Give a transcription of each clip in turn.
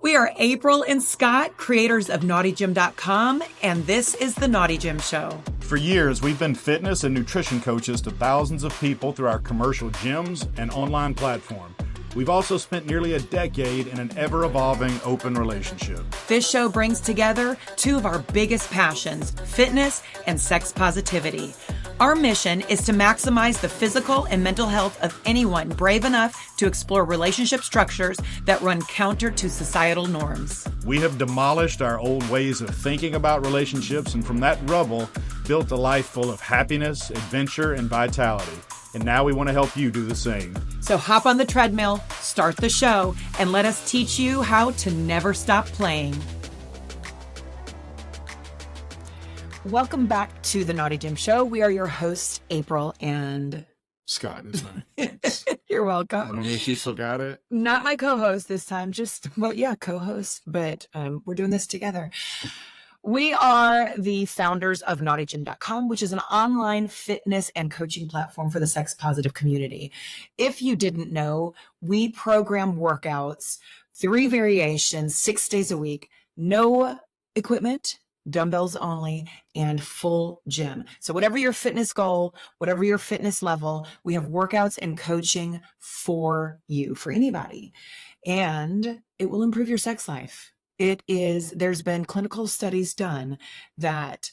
We are April and Scott, creators of naughtygym.com, and this is The Naughty Gym Show. For years, we've been fitness and nutrition coaches to thousands of people through our commercial gyms and online platform. We've also spent nearly a decade in an ever-evolving open relationship. This show brings together two of our biggest passions, fitness and sex positivity. Our mission is to maximize the physical and mental health of anyone brave enough to explore relationship structures that run counter to societal norms. We have demolished our old ways of thinking about relationships, and from that rubble, built a life full of happiness, adventure, and vitality. And now we want to help you do the same. So hop on the treadmill, start the show, and let us teach you how to never stop playing. Welcome back to the Naughty Gym Show. We are your hosts, April and Scott is my You're I welcome. don't know if you still got it. Not my co-host this time, co-host, but we're doing this together. We are the founders of naughtygym.com, which is an online fitness and coaching platform for the sex positive community. If you didn't know, we program workouts, 3 variations, 6 days a week, no equipment, dumbbells only, and full gym. So whatever your fitness goal, whatever your fitness level, we have workouts and coaching for you, for anybody. And it will improve your sex life. There's been clinical studies done that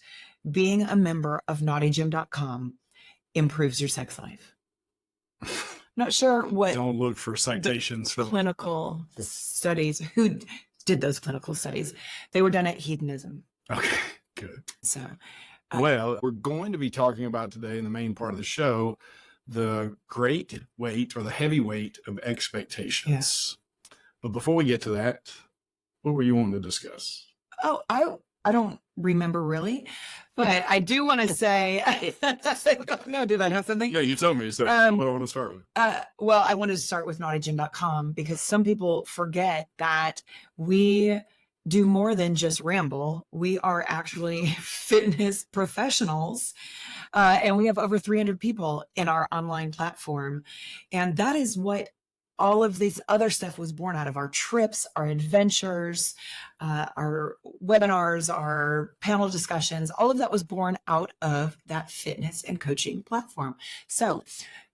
being a member of naughtygym.com improves your sex life. Not sure what Don't look for citations for clinical studies, who did those clinical studies. They were done at Hedonism. Okay, good. So, Well, we're going to be talking about today in the main part of the show, the great weight or the heavy weight of expectations. But before we get to that, what were you wanting to discuss? I don't remember really, but I do want to say, no, did I have something? Yeah, you told me. So what I want to start with. Well, I wanted to start with naughtygym.com because some people forget that we do more than just ramble. We are actually fitness professionals, and we have over 300 people in our online platform. And that is what all of this other stuff was born out of: our trips, our adventures, our webinars, our panel discussions. All of that was born out of that fitness and coaching platform. So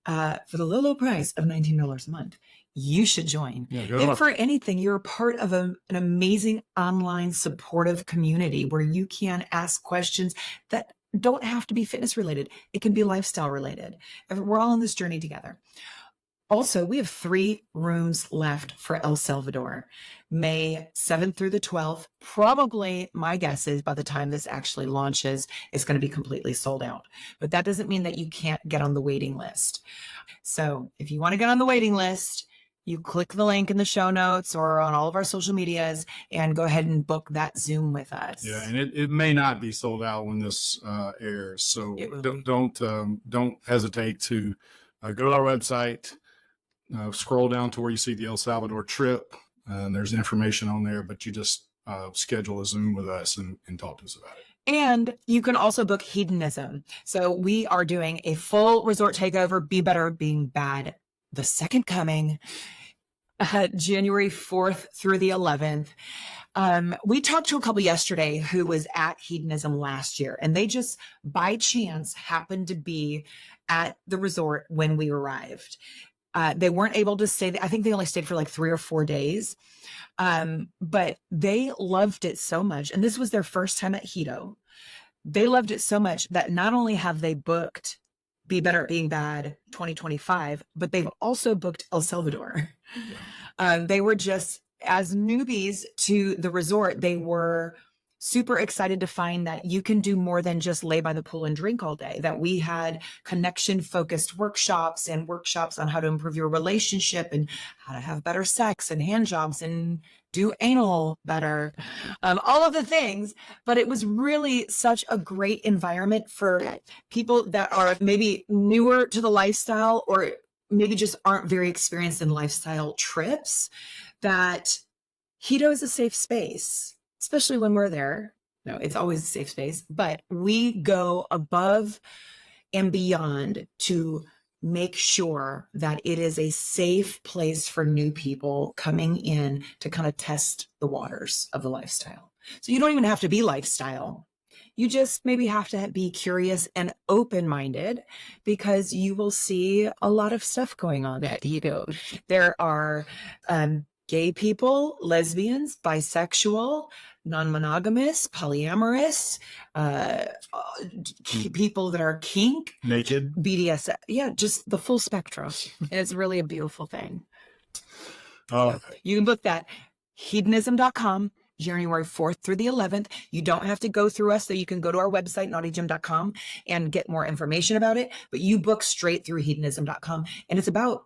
for the low price of $19 a month, you should join. If for anything, you're a part of an amazing online supportive community where you can ask questions that don't have to be fitness related. It can be lifestyle related. We're all on this journey together. Also, we have 3 rooms left for El Salvador, May 7th through the 12th. Probably, my guess is by the time this actually launches, it's going to be completely sold out. But that doesn't mean that you can't get on the waiting list. So if you want to get on the waiting list, you click the link in the show notes or on all of our social medias and go ahead and book that Zoom with us. Yeah, and it may not be sold out when this airs. So don't hesitate to go to our website. Scroll down to where you see the El Salvador trip, and there's information on there, but you just schedule a Zoom with us and talk to us about it. And you can also book Hedonism. So we are doing a full resort takeover, Be Better Being Bad, the second coming, January 4th through the 11th. We talked to a couple yesterday who was at Hedonism last year, and they just by chance happened to be at the resort when we arrived. They weren't able to stay. I think they only stayed for like 3 or 4 days. But they loved it so much. And this was their first time at Hedo. They loved it so much that not only have they booked Be Better at Being Bad 2025, but they've also booked El Salvador. Yeah. They were just, as newbies to the resort, they were super excited to find that you can do more than just lay by the pool and drink all day, that we had connection focused workshops and workshops on how to improve your relationship and how to have better sex and hand jobs and do anal better, all of the things. But it was really such a great environment for people that are maybe newer to the lifestyle or maybe just aren't very experienced in lifestyle trips, that Hedo is a safe space. Especially when we're there. No, it's always a safe space, but we go above and beyond to make sure that it is a safe place for new people coming in to kind of test the waters of the lifestyle. So you don't even have to be lifestyle. You just maybe have to be curious and open-minded, because you will see a lot of stuff going on. That there are gay people, lesbians, bisexual, non-monogamous, polyamorous, people that are kink, naked, BDSM. Yeah, just the full spectrum. It's really a beautiful thing. You can book that hedonism.com, January 4th through the 11th. You don't have to go through us, so you can go to our website, naughtygym.com, and get more information about it. But you book straight through hedonism.com, and it's about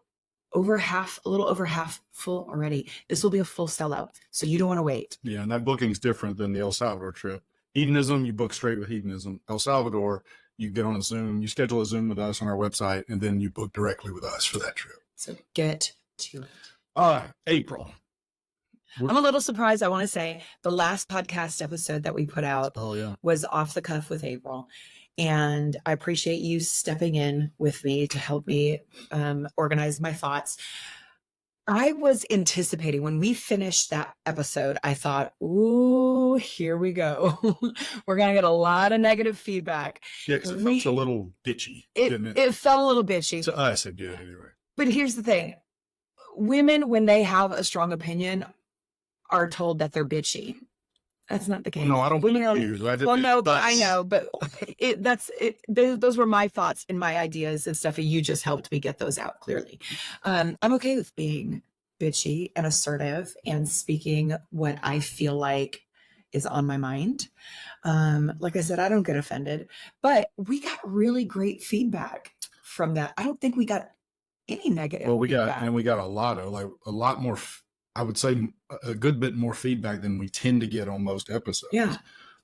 a little over half full already. This will be a full sellout, so you don't want to wait. Yeah, and that booking's different than the El Salvador trip. Hedonism, you book straight with Hedonism. El Salvador, you get on a Zoom, you schedule a Zoom with us on our website, and then you book directly with us for that trip. So get to it. All right, April. I'm a little surprised. I want to say the last podcast episode that we put out was off the cuff with April. And I appreciate you stepping in with me to help me organize my thoughts. I was anticipating when we finished that episode, I thought, ooh, here we go. We're going to get a lot of negative feedback. Yeah, because it felt a little bitchy, didn't it? It felt a little bitchy. To us, it did anyway. But here's the thing. Women, when they have a strong opinion, are told that they're bitchy. That's not the case. No, I don't believe you. Well, no, but I know, but those were my thoughts and my ideas and stuff, and you just helped me get those out clearly. I'm okay with being bitchy and assertive and speaking what I feel like is on my mind. Like I said, I don't get offended, but we got really great feedback from that. I don't think we got any negative. Well, we feedback. got a lot more. I would say a good bit more feedback than we tend to get on most episodes. Yeah.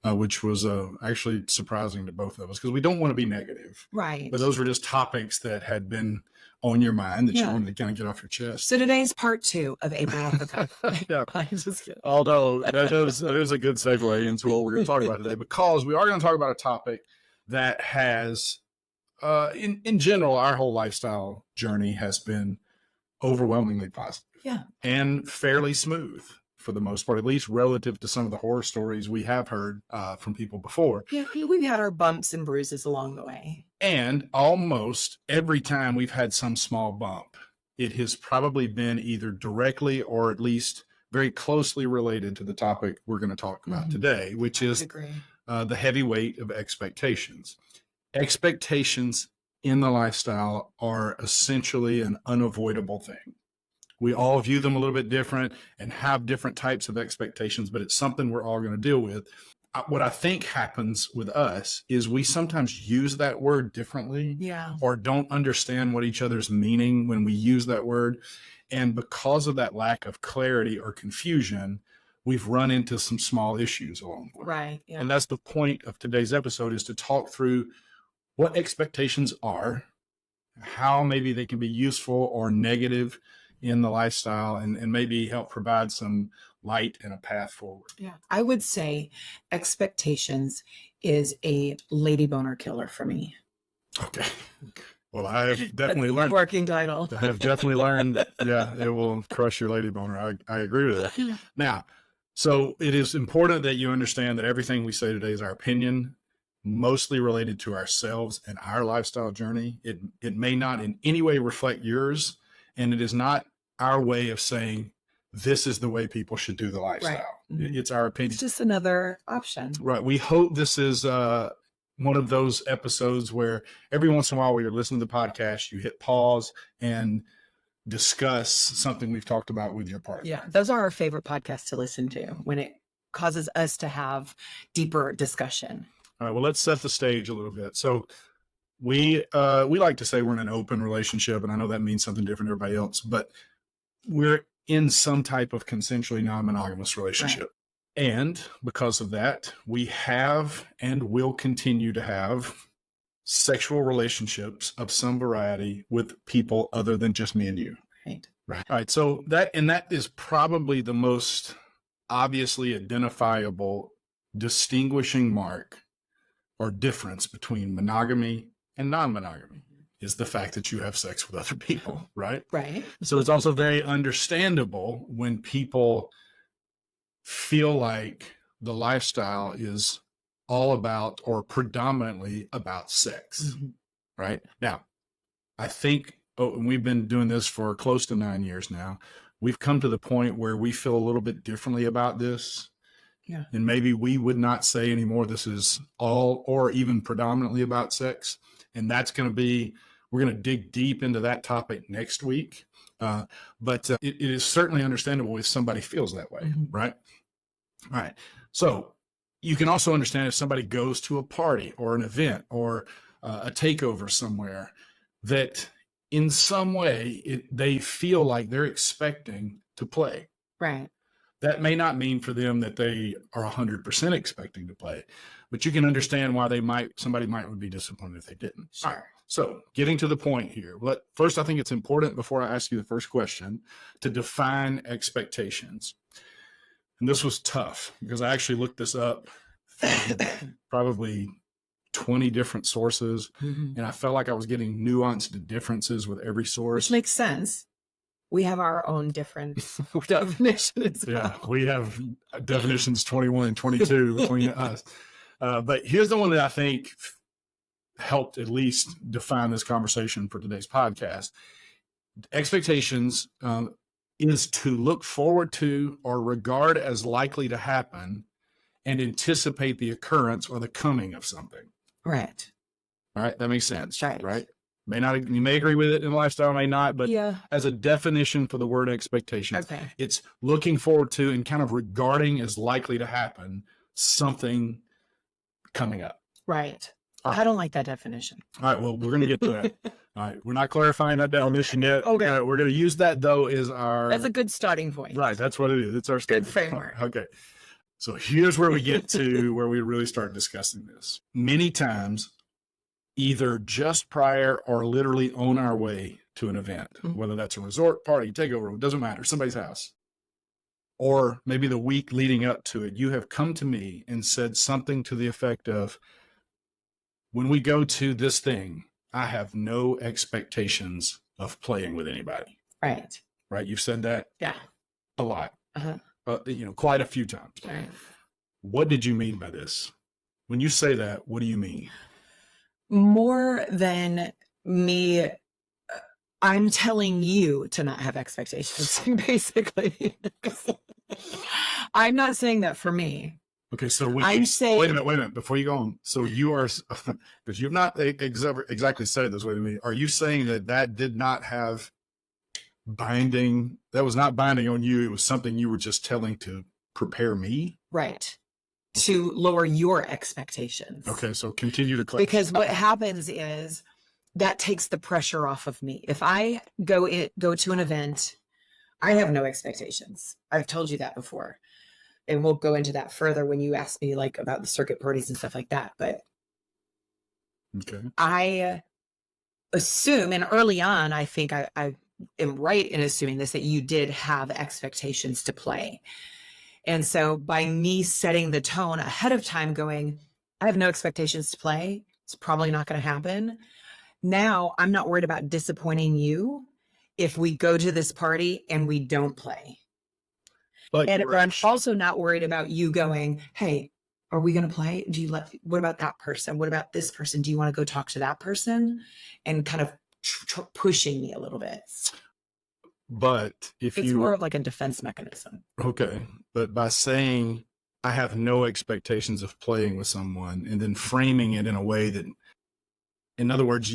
Which was actually surprising to both of us, because we don't want to be negative. Right. But those were just topics that had been on your mind that you wanted to kind of get off your chest. So today's part 2 of April off the cuff. Yeah. Although that is a good segue into what we're going to talk about today, because we are going to talk about a topic that has, in general, our whole lifestyle journey has been overwhelmingly positive. Yeah. And fairly smooth for the most part, at least relative to some of the horror stories we have heard from people before. Yeah, we've had our bumps and bruises along the way. And almost every time we've had some small bump, it has probably been either directly or at least very closely related to the topic we're going to talk about today, which is the heavy weight of expectations. Expectations in the lifestyle are essentially an unavoidable thing. We all view them a little bit different and have different types of expectations, but it's something we're all going to deal with. What I think happens with us is we sometimes use that word differently, or don't understand what each other's meaning when we use that word. And because of that lack of clarity or confusion, we've run into some small issues along the way. Right. Yeah. And that's the point of today's episode, is to talk through what expectations are, how maybe they can be useful or negative in the lifestyle, and maybe help provide some light and a path forward. Yeah. I would say expectations is a lady boner killer for me. Okay. Well, I have definitely learned. Working title. I have definitely learned. Yeah, it will crush your lady boner. I agree with that. Yeah. Now, so it is important that you understand that everything we say today is our opinion, mostly related to ourselves and our lifestyle journey. It may not in any way reflect yours, and it is not our way of saying this is the way people should do the lifestyle. Right. It's our opinion. It's just another option. Right. We hope this is one of those episodes where every once in a while, when you're listening to the podcast, you hit pause and discuss something we've talked about with your partner. Yeah. Those are our favorite podcasts to listen to when it causes us to have deeper discussion. All right. Well, let's set the stage a little bit. So we like to say we're in an open relationship, and I know that means something different to everybody else, but we're in some type of consensually non-monogamous relationship. Right. And because of that, we have and will continue to have sexual relationships of some variety with people other than just me and you. Right. Right. All right. So that is probably the most obviously identifiable distinguishing mark or difference between monogamy and non-monogamy. is the fact that you have sex with other people, right? Right. So it's also very understandable when people feel like the lifestyle is all about or predominantly about sex, right? Now, I think, and we've been doing this for close to 9 years now, we've come to the point where we feel a little bit differently about this. Yeah. And maybe we would not say anymore this is all or even predominantly about sex. And that's going to be, we're going to dig deep into that topic next week. But it is certainly understandable if somebody feels that way, right? All right. So you can also understand if somebody goes to a party or an event or a takeover somewhere that in some way they feel like they're expecting to play. Right. That may not mean for them that they are 100% expecting to play, but you can understand why somebody might be disappointed if they didn't. Sure. So getting to the point here, first, I think it's important before I ask you the first question to define expectations. And this was tough because I actually looked this up, probably 20 different sources, and I felt like I was getting nuanced differences with every source. Which makes sense. We have our own different definition as well. Yeah, we have definitions 21 and 22 between us. But here's the one that I think helped at least define this conversation for today's podcast. Expectations is to look forward to or regard as likely to happen and anticipate the occurrence or the coming of something. Right. All right, that makes sense. Right. You may agree with it in lifestyle, may not, but yeah, as a definition for the word expectation, okay, it's looking forward to and kind of regarding as likely to happen something coming up. Right. I don't like that definition. All right, well, we're going to get to that. All right, we're not clarifying that definition yet. Okay. We're going to use that, though, as our... That's a good starting point. Right, that's what it is. It's our good framework. Okay. So here's where we get to where we really start discussing this. Many times, either just prior or literally on our way to an event, whether that's a resort party, takeover, it doesn't matter, somebody's house, or maybe the week leading up to it, you have come to me and said something to the effect of, when we go to this thing, I have no expectations of playing with anybody. Right. Right? You've said that? Yeah. A lot. Quite a few times. Right. What did you mean by this? When you say that, what do you mean? More than me, I'm telling you to not have expectations, basically. I'm not saying that for me. Okay, so I'm saying... Wait a minute, before you go on. So you are, because you've not exactly said it this way to me, are you saying that did not have binding, that was not binding on you, it was something you were just telling to prepare me? Right. To lower your expectations. Okay, so continue to clarify. Because what happens is that takes the pressure off of me. If I go to an event, I have no expectations. I've told you that before. And we'll go into that further when you ask me like about the circuit parties and stuff like that. But okay. I assume, and early on, I think I am right in assuming this, that you did have expectations to play. And so by me setting the tone ahead of time going, I have no expectations to play, it's probably not going to happen. Now I'm not worried about disappointing you if we go to this party and we don't play. But I'm also not worried about you going, hey, are we going to play? What about that person? What about this person? Do you want to go talk to that person? And kind of pushing me a little bit. But it's more of like a defense mechanism. Okay. But by saying I have no expectations of playing with someone and then framing it in a way that, in other words,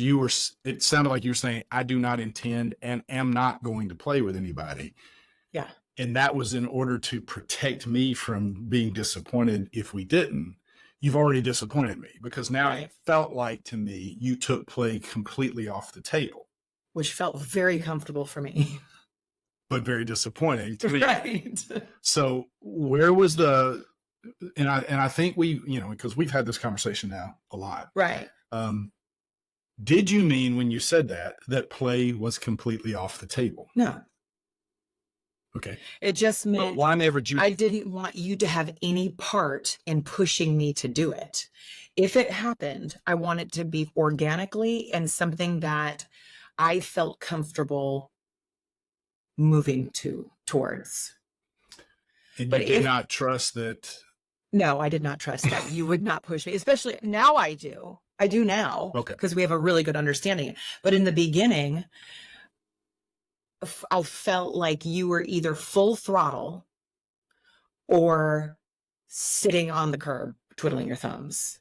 it sounded like you were saying, I do not intend and am not going to play with anybody. Yeah. And that was in order to protect me from being disappointed if we didn't. You've already disappointed me because now it felt like to me you took play completely off the table. Which felt very comfortable for me. But very disappointing to me. Right. So where was and I think because we've had this conversation now a lot. Right. Did you mean when you said that play was completely off the table? No. Okay. It just meant why never you? I didn't want you to have any part in pushing me to do it. If it happened, I want it to be organically and something that I felt comfortable moving towards. And But you did not trust that. No, I did not trust that. You would not push me, especially now I do. I do now. Okay. Because we have a really good understanding. But in the beginning, I felt like you were either full throttle or sitting on the curb, twiddling your thumbs.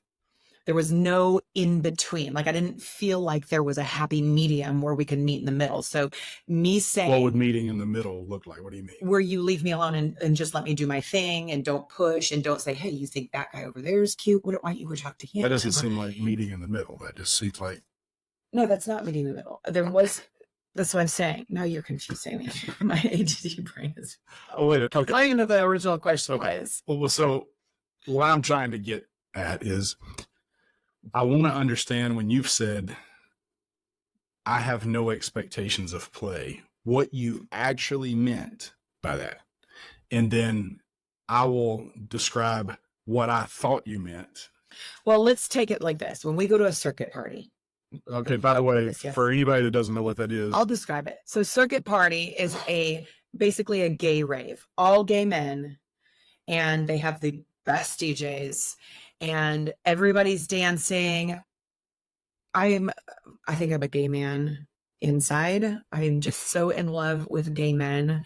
There was no in between. Like, I didn't feel like there was a happy medium where we could meet in the middle. So me saying, what would meeting in the middle look like? What do you mean? Where you leave me alone and just let me do my thing and don't push and don't say, hey, you think that guy over there is cute? Why don't you go talk to him? That doesn't seem like meeting in the middle. That just seems like. No, that's not meeting in the middle. That's what I'm saying. Now you're confusing me. My ADD brain is. Oh, wait. Okay. Playing into the original question was. Well, so what I'm trying to get at is I want to understand when you've said, I have no expectations of play, what you actually meant by that. And then I will describe what I thought you meant. Well, let's take it like this. When we go to a circuit party. Okay, by the way, Yes. for anybody that doesn't know what that is. I'll describe it. So circuit party is basically a gay rave, all gay men, and they have the best DJs and everybody's dancing. I think I'm a gay man inside. I'm just so in love with gay men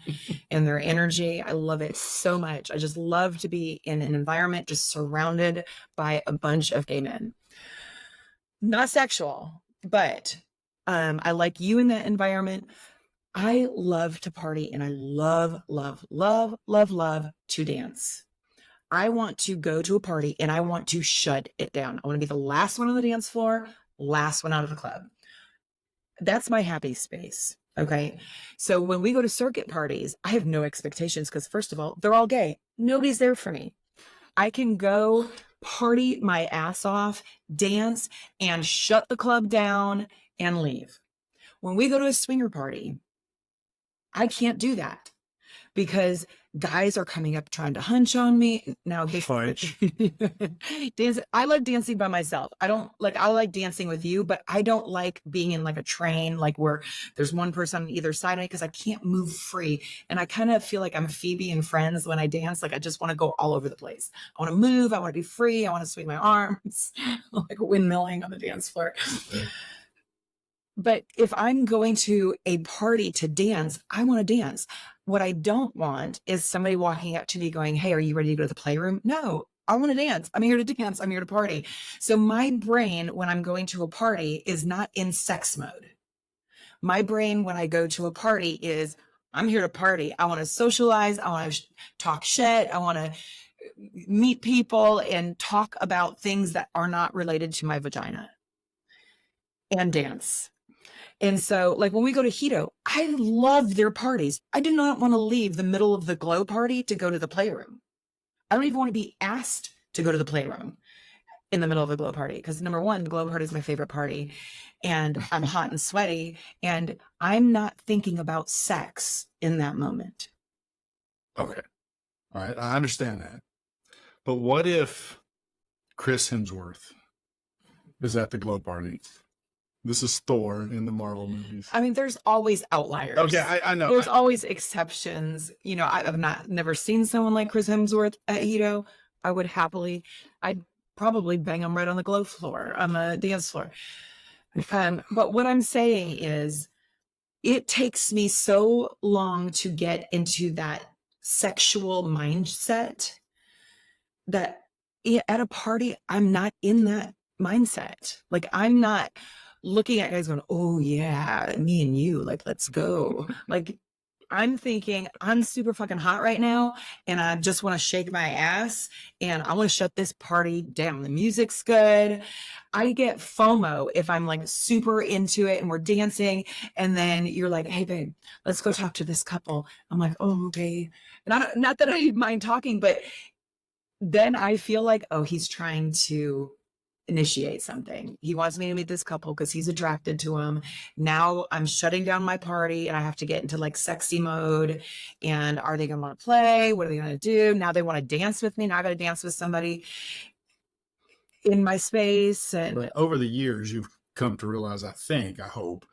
and their energy. I love it so much. I just love to be in an environment just surrounded by a bunch of gay men. Not sexual, but I like you in that environment. I love to party and I love, love, love, love, love to dance. I want to go to a party and I want to shut it down. I want to be the last one on the dance floor, last one out of the club. That's my happy space. Okay. So when we go to circuit parties, I have no expectations because, first of all, they're all gay. Nobody's there for me. I can go party my ass off, dance, and shut the club down and leave. When we go to a swinger party, I can't do that because guys are coming up trying to hunch on me. Now, I love dancing by myself. I like dancing with you, but I don't like being in like a train, like where there's one person on either side of me because I can't move free. And I kind of feel like I'm Phoebe and Friends when I dance. Like I just want to go all over the place. I want to move. I want to be free. I want to swing my arms like windmilling on the dance floor. But if I'm going to a party to dance, I want to dance. What I don't want is somebody walking up to me going, hey, are you ready to go to the playroom? No, I want to dance. I'm here to dance. I'm here to party. So my brain, when I'm going to a party, is not in sex mode. My brain, when I go to a party, is I'm here to party. I want to socialize. I want to talk shit. I want to meet people and talk about things that are not related to my vagina and dance. And so, like, when we go to Hito, I love their parties. I do not want to leave the middle of the glow party to go to the playroom. I don't even want to be asked to go to the playroom in the middle of a glow party. Because number one, the glow party is my favorite party. And I'm hot and sweaty. And I'm not thinking about sex in that moment. Okay. All right. I understand that. But what if Chris Hemsworth is at the glow party? This is Thor in the Marvel movies. I mean, there's always outliers. Okay, I know. There's always exceptions. You know, I've never seen someone like Chris Hemsworth at Hito. I'd probably bang him right on the glow floor, on the dance floor. But what I'm saying is, it takes me so long to get into that sexual mindset that at a party, I'm not in that mindset. Like, I'm not looking at guys going, oh yeah, me and you, like, let's go. Like, I'm thinking I'm super fucking hot right now and I just want to shake my ass and I want to shut this party down. The music's good. I get FOMO if I'm like super into it and we're dancing and then you're like, hey babe, let's go talk to this couple. I'm like, oh, okay. And not that I mind talking, but then I feel like, oh, he's trying to initiate something. He wants me to meet this couple because he's attracted to him. Now I'm shutting down my party and I have to get into like sexy mode. And are they going to want to play? What are they going to do? Now they want to dance with me. Now I got to dance with somebody. in my space. And but over the years, you've come to realize, I hope,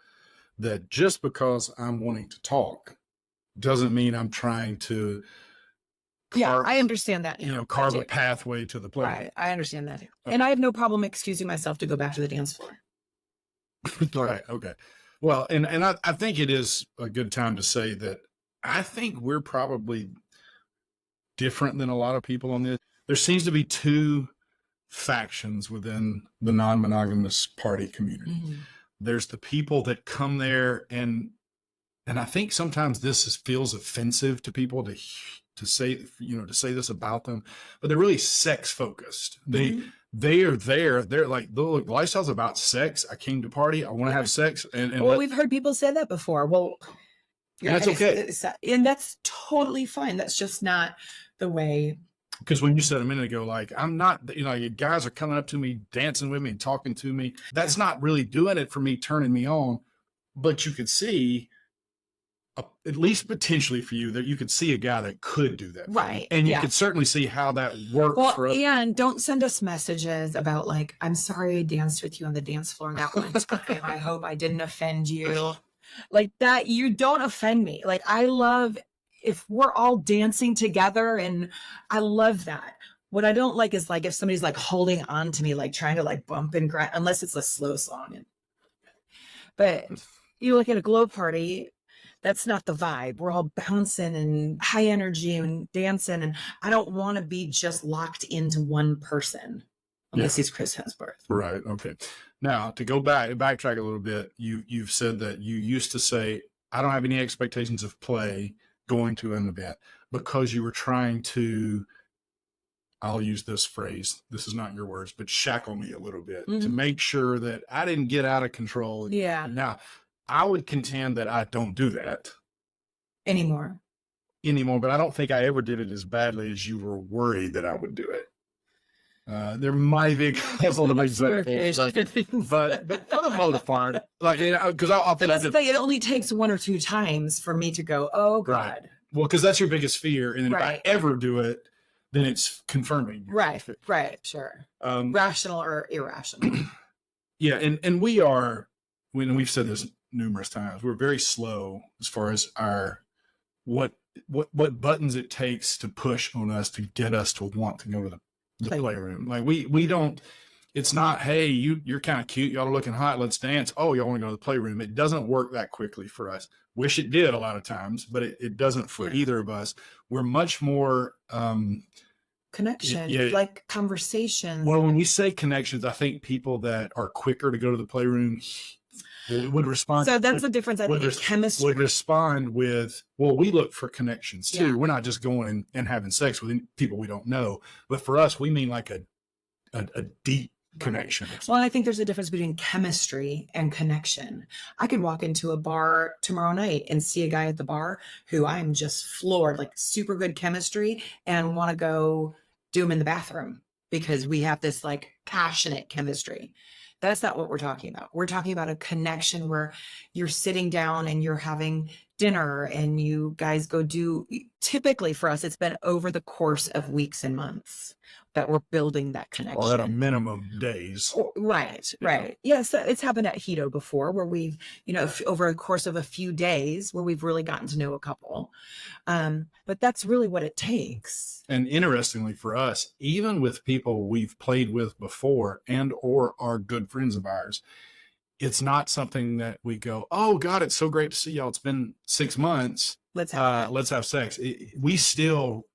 that just because I'm wanting to talk doesn't mean I'm trying to I understand that. Carve a pathway to the play. Right. I understand that. And I have no problem excusing myself to go back to the dance floor. Right. Okay. Well, and I think it is a good time to say that I think we're probably different than a lot of people on this. There seems to be two factions within the non-monogamous party community. Mm-hmm. There's the people that come there and I think sometimes this feels offensive to people to say this about them, but they're really sex focused. They are there. They're like, look, lifestyle's about sex. I came to party. I want to have sex. And we've heard people say that before. Well, that's okay. And that's totally fine. That's just not the way. Because when you said a minute ago, like, I'm not, you guys are coming up to me, dancing with me and talking to me. That's not really doing it for me, turning me on. But you could see, at least potentially for you, that you could see a guy that could do that. Right. And you could certainly see how that worked for us. And don't send us messages about like, I'm sorry I danced with you on the dance floor that one time. I hope I didn't offend you. Like that, you don't offend me. Like I love if we're all dancing together, and I love that. What I don't like is like if somebody's like holding on to me, like trying to like bump and grind, unless it's a slow song. But you look at a glow party, that's not the vibe. We're all bouncing and high energy and dancing. And I don't want to be just locked into one person unless he's Chris Hemsworth. Right. Okay. Now to go backtrack a little bit, you've said that you used to say, I don't have any expectations of play going to an event because you were trying to, I'll use this phrase, this is not your words, but shackle me a little bit to make sure that I didn't get out of control. Yeah. Now, I would contend that I don't do that anymore, but I don't think I ever did it as badly as you were worried that I would do it. There might be a couple of examples, but for the most part, like, because I'll that's the thing. It only takes one or two times for me to go, oh God. Right. Well, because that's your biggest fear, and then if I ever do it, then it's confirming. Right. Sure. Rational or irrational. Yeah, and we are. When we've said this numerous times, we're very slow as far as our what buttons it takes to push on us to get us to want to go to the playroom. Like we don't, it's not, hey, you're kind of cute, y'all are looking hot, let's dance. Oh, y'all want to go to the playroom. It doesn't work that quickly for us. Wish it did a lot of times, but it doesn't for either of us. We're much more connection, like conversations. Well, when we say connections, I think people that are quicker to go to the playroom would respond. So that's the difference. I think chemistry would respond with, well, we look for connections too. Yeah. We're not just going and having sex with people we don't know, but for us, we mean like a deep connection. Well, I think there's a difference between chemistry and connection. I could walk into a bar tomorrow night and see a guy at the bar who I'm just floored, like super good chemistry, and want to go do him in the bathroom because we have this like passionate chemistry. That's not what we're talking about. We're talking about a connection where you're sitting down and you're having dinner and you guys go do, typically for us, it's been over the course of weeks and months that we're building that connection. Well, at a minimum days. Right. Yes, it's happened at Hito before where we've, over a course of a few days where we've really gotten to know a couple. But that's really what it takes. And interestingly for us, even with people we've played with before and or are good friends of ours, it's not something that we go, oh God, it's so great to see y'all. It's been 6 months. Let's have sex. We still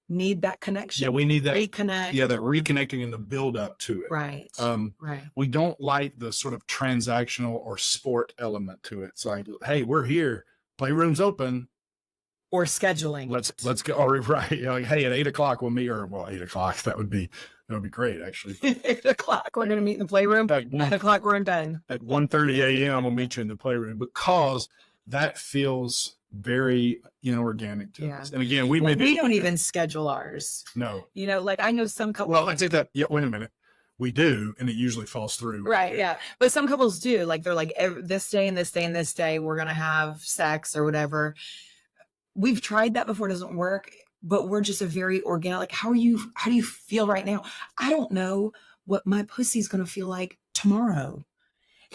need that connection. Yeah, we need that reconnect. Yeah, that reconnecting and the build up to it. Right. Right. We don't like the sort of transactional or sport element to it. It's like, hey, we're here. Playroom's open. Or scheduling. Let's go. Or right. Like, hey, at 8 o'clock we'll meet. Or 8 o'clock. That would be great, actually. 8 o'clock we're going to meet in the playroom. At 9 o'clock we're done. At 1:30 a.m. we'll meet you in the playroom because that feels very organic to us. And again, we don't even schedule ours. No. Like I know some couples. Well, I take that. Yeah, wait a minute. We do, and it usually falls through. Right. Yeah. But some couples do. Like they're like this day and this day and this day we're gonna have sex or whatever. We've tried that before. It doesn't work. But we're just a very organic. Like how do you feel right now? I don't know. what my pussy's going to feel like tomorrow.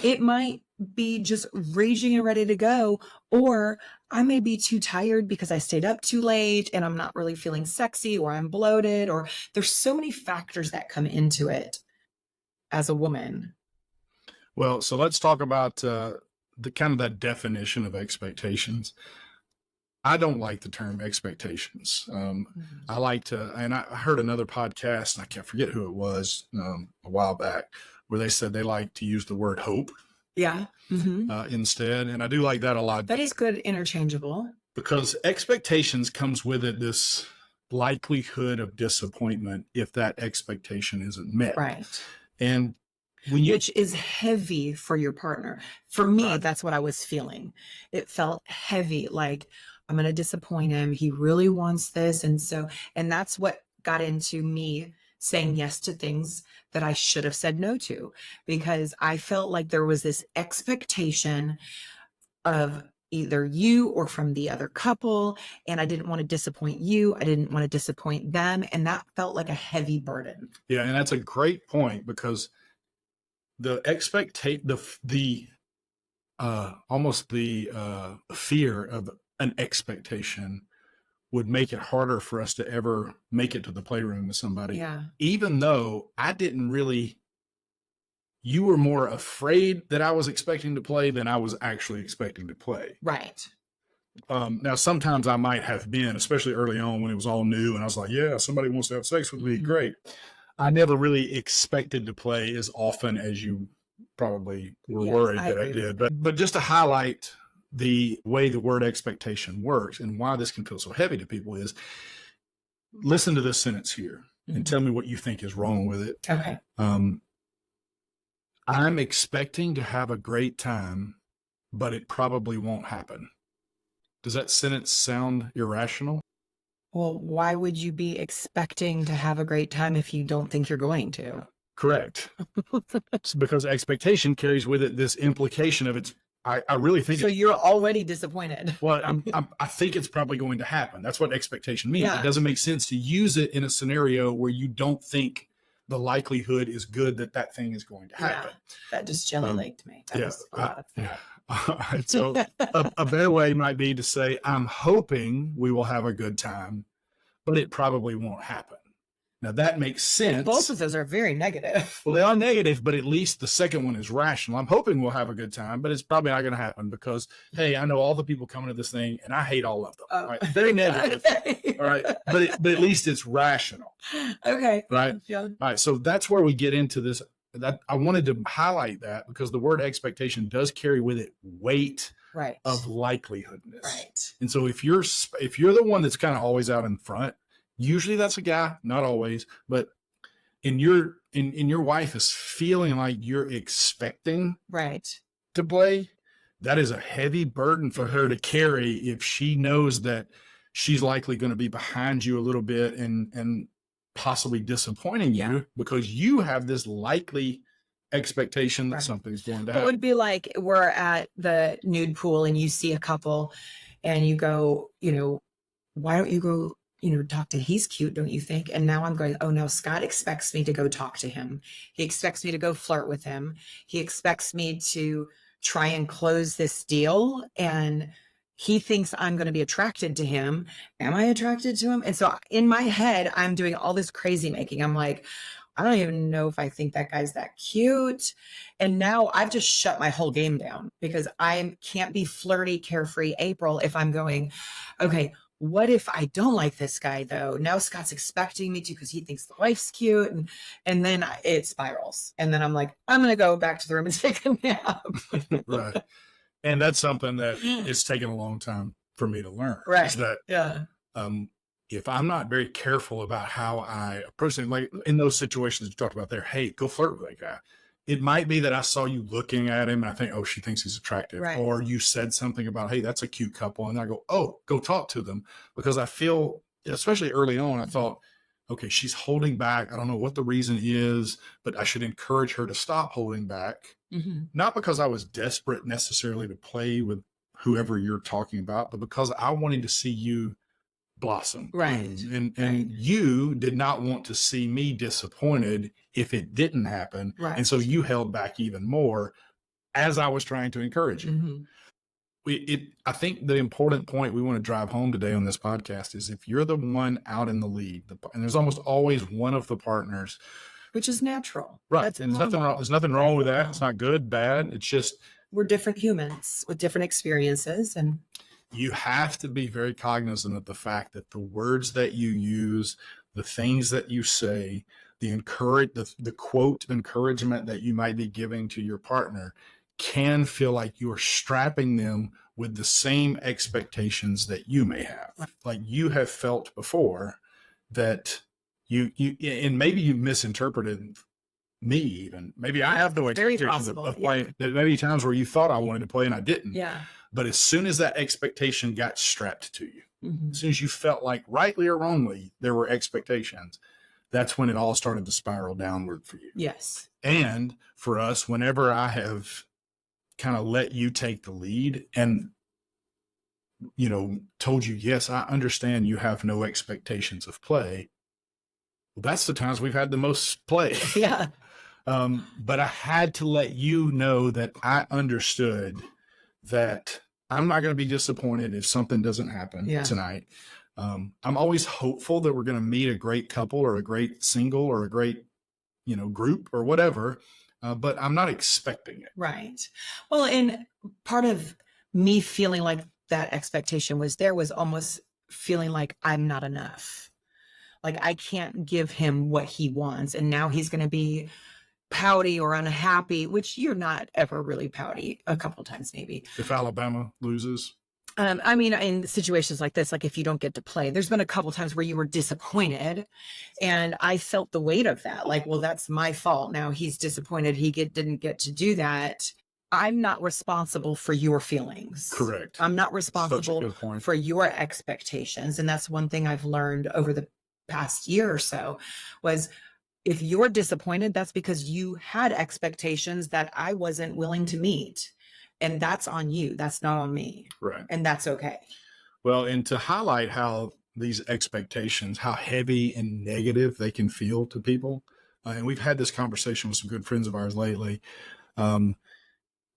It might be just raging and ready to go, or I may be too tired because I stayed up too late and I'm not really feeling sexy, or I'm bloated, or there's so many factors that come into it as a woman. Well, so let's talk about the kind of that definition of expectations. I don't like the term expectations. I like to, and I heard another podcast, and I can't forget who it was a while back, where they said they like to use the word hope. Yeah. Instead. And I do like that a lot. That is good, interchangeable. Because expectations comes with it this likelihood of disappointment if that expectation isn't met. Right. And which is heavy for your partner. For me, right. That's what I was feeling. It felt heavy, like I'm going to disappoint him. He really wants this. And that's what got into me saying yes to things that I should have said no to, because I felt like there was this expectation of either you or from the other couple. And I didn't want to disappoint you. I didn't want to disappoint them. And that felt like a heavy burden. Yeah. And that's a great point, because the almost the fear of an expectation would make it harder for us to ever make it to the playroom with somebody. Yeah. Even though I didn't really, you were more afraid that I was expecting to play than I was actually expecting to play. Right. Now, sometimes I might have been, especially early on when it was all new and I was like, yeah, somebody wants to have sex with me. Great. I never really expected to play as often as you probably were worried that I did. But just to highlight the way the word expectation works and why this can feel so heavy to people is, listen to this sentence here and tell me what you think is wrong with it. Okay. I'm expecting to have a great time, but it probably won't happen. Does that sentence sound irrational? Well, why would you be expecting to have a great time if you don't think you're going to? Correct. It's because expectation carries with it this implication of it's, I really think. So you're already disappointed. Well, I think it's probably going to happen. That's what expectation means. Yeah. It doesn't make sense to use it in a scenario where you don't think the likelihood is good that thing is going to happen. Yeah, that just jelly-legged me. That was a lot of fun. All right, so a better way might be to say, I'm hoping we will have a good time, but it probably won't happen. Now that makes sense. Both of those are very negative. Well, they are negative, but at least the second one is rational. I'm hoping we'll have a good time, but it's probably not going to happen because, hey, I know all the people coming to this thing and I hate all of them. Right? Very negative. All right. But at least it's rational. Okay. Right. Yeah. All right. So that's where we get into this. That I wanted to highlight that because the word expectation does carry with it weight of likelihoodness. Right. And so if you're the one that's kind of always out in front, usually that's a guy, not always, but in your wife is feeling like you're expecting to play, that is a heavy burden for her to carry if she knows that she's likely going to be behind you a little bit and possibly disappointing you because you have this likely expectation that something's going to happen. It would be like we're at the nude pool and you see a couple and you go, why don't you go, talk to, he's cute, don't you think? And now I'm going, oh no, Scott expects me to go talk to him. He expects me to go flirt with him. He expects me to try and close this deal. And he thinks I'm going to be attracted to him. Am I attracted to him? And so in my head, I'm doing all this crazy making. I'm like, I don't even know if I think that guy's that cute. And now I've just shut my whole game down because I can't be flirty, carefree April if I'm going, okay, what if I don't like this guy though? Now Scott's expecting me to because he thinks the wife's cute. And then it spirals. And then I'm like, I'm going to go back to the room and take a nap. Right. And that's something that it's taken a long time for me to learn. Right. Is that, if I'm not very careful about how I approach it, like in those situations you talked about there, hey, go flirt with that guy. It might be that I saw you looking at him and I think, oh, she thinks he's attractive. Right. Or you said something about, hey, that's a cute couple. And I go, oh, go talk to them. Because I feel, especially early on, I thought, okay, she's holding back. I don't know what the reason is, but I should encourage her to stop holding back. Mm-hmm. Not because I was desperate necessarily to play with whoever you're talking about, but because I wanted to see you blossom. Right. And you did not want to see me disappointed if it didn't happen. Right. And so you held back even more as I was trying to encourage you. Mm-hmm. I think the important point we want to drive home today on this podcast is if you're the one out in the lead, and there's almost always one of the partners, which is natural. Right. That's and there's nothing wrong with that. It's not good, bad. It's just, we're different humans with different experiences, and you have to be very cognizant of the fact that the words that you use, the things that you say, the quote encouragement that you might be giving to your partner can feel like you are strapping them with the same expectations that you may have. Like you have felt before that you and maybe you misinterpreted me even. Maybe I have no expectations of playing. There may be times where you thought I wanted to play and I didn't. Yeah. But as soon as that expectation got strapped to you, as soon as you felt like rightly or wrongly there were expectations, that's when it all started to spiral downward for you. Yes. And for us, whenever I have kind of let you take the lead and, told you, yes, I understand you have no expectations of play. Well, that's the times we've had the most play. Yeah. But I had to let you know that I understood that I'm not going to be disappointed if something doesn't happen tonight. I'm always hopeful that we're going to meet a great couple or a great single or a great, group or whatever. But I'm not expecting it. Right. Well, and part of me feeling like that expectation was almost feeling like I'm not enough. Like I can't give him what he wants. And now he's going to be pouty or unhappy, which you're not ever really pouty, a couple times maybe. If Alabama loses. I mean, in situations like this, like if you don't get to play, there's been a couple times where you were disappointed and I felt the weight of that. Like, well, that's my fault. Now he's disappointed. He didn't get to do that. I'm not responsible for your feelings. Correct. I'm not responsible for your expectations. And that's one thing I've learned over the past year or so was if you're disappointed, that's because you had expectations that I wasn't willing to meet. And that's on you. That's not on me. Right. And that's okay. Well, and to highlight how these expectations, how heavy and negative they can feel to people. And we've had this conversation with some good friends of ours lately.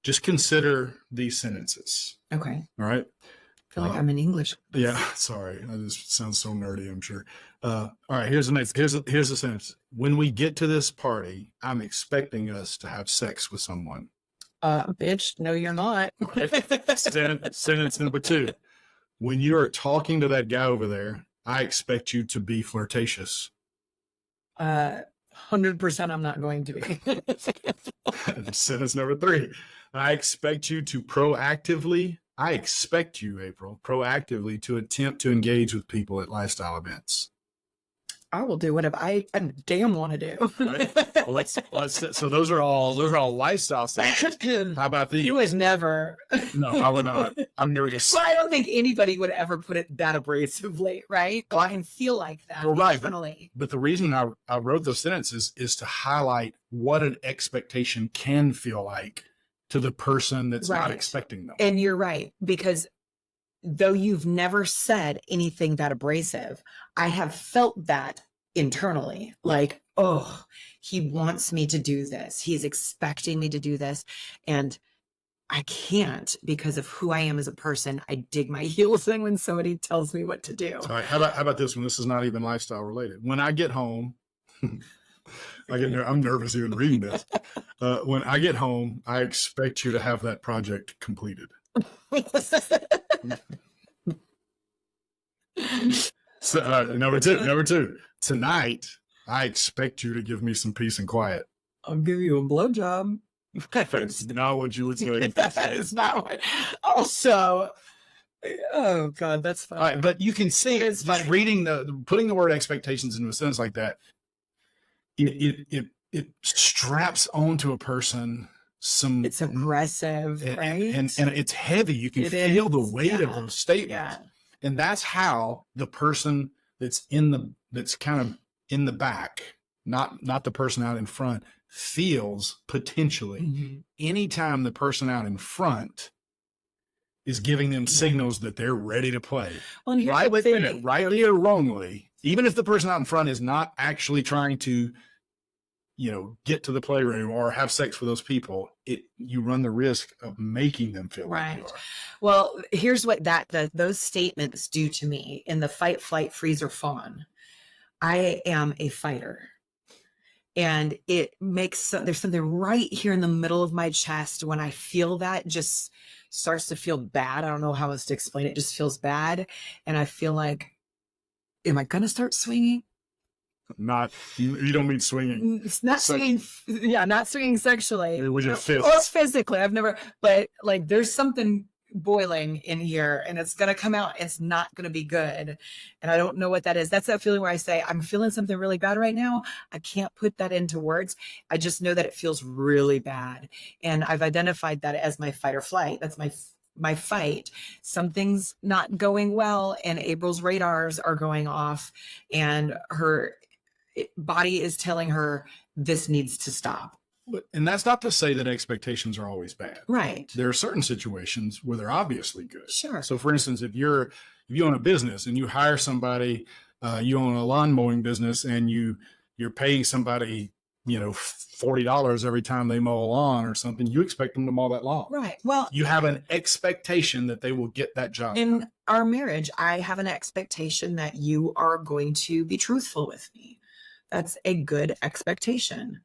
Just consider these sentences. Okay. All right. I feel like I'm in English. Yeah. Sorry. This sounds so nerdy, I'm sure. All right. Here's the next. Here's the sentence. When we get to this party, I'm expecting us to have sex with someone. Bitch, no, you're not. Sentence number 2. When you are talking to that guy over there, I expect you to be flirtatious. 100% I'm not going to be. Sentence number 3. I expect you, April, proactively to attempt to engage with people at lifestyle events. I will do whatever I damn want to do. Right? Well, so those are all lifestyle things. How about these? You was never. No, I would not. I'm never just. Well, I don't think anybody would ever put it that abrasively, right? Well, I can feel like that. Well, right. Internally. But the reason I wrote those sentences is to highlight what an expectation can feel like to the person that's not expecting them. And you're right, because though you've never said anything that abrasive, I have felt that internally, like, oh, he wants me to do this. He's expecting me to do this. And I can't because of who I am as a person. I dig my heels in when somebody tells me what to do. All right, how about this one? This is not even lifestyle related. When I get home, I'm nervous even reading this. When I get home, I expect you to have that project completed. So, number two. Tonight, I expect you to give me some peace and quiet. I'll give you a blowjob. That's not what you would say. That is not what. Also, oh God, that's fine. All right, but you can see it's by putting the word expectations into a sentence like that. It straps onto a person some. It's aggressive, right? And it's heavy. You can feel the weight of those statements. Yeah. And that's how the person that's kind of in the back, not the person out in front, feels potentially. Mm-hmm. Anytime the person out in front is giving them signals that they're ready to play, rightly or wrongly, even if the person out in front is not actually trying to, get to the playroom or have sex with those people, you run the risk of making them feel like you are. Well, here's what those statements do to me in the fight, flight, freeze, or fawn. I am a fighter. And it makes, there's something right here in the middle of my chest when I feel that just starts to feel bad. I don't know how else to explain it. It just feels bad. And I feel like, am I going to start swinging? You don't mean swinging. It's not swinging. Yeah, not swinging sexually. With your fists. Or physically. I've never, but like there's something boiling in here and it's going to come out. It's not going to be good. And I don't know what that is. That's that feeling where I say, I'm feeling something really bad right now. I can't put that into words. I just know that it feels really bad. And I've identified that as my fight or flight. That's my fight. Something's not going well and April's radars are going off and her body is telling her this needs to stop. And that's not to say that expectations are always bad. Right. There are certain situations where they're obviously good. Sure. So for instance, if you own a business and you hire somebody, you own a lawn mowing business and you're paying somebody, $40 every time they mow a lawn or something, you expect them to mow that lawn. Right. Well, you have an expectation that they will get that job. In our marriage, I have an expectation that you are going to be truthful with me. That's a good expectation.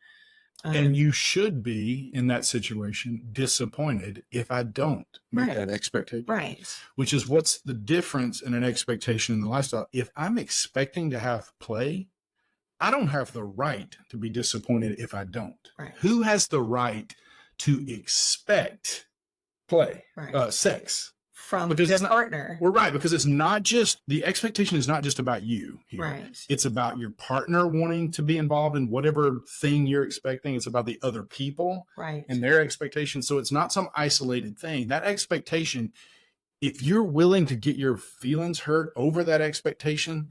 And you should be in that situation disappointed if I don't make that expectation. Right. Which is what's the difference in an expectation in the lifestyle. If I'm expecting to have play, I don't have the right to be disappointed if I don't. Right. Who has the right to expect play, sex? From the partner. We're right, because it's not just, the expectation is not just about you here. Right. It's about your partner wanting to be involved in whatever thing you're expecting. It's about the other people and their expectations. So it's not some isolated thing. That expectation, if you're willing to get your feelings hurt over that expectation,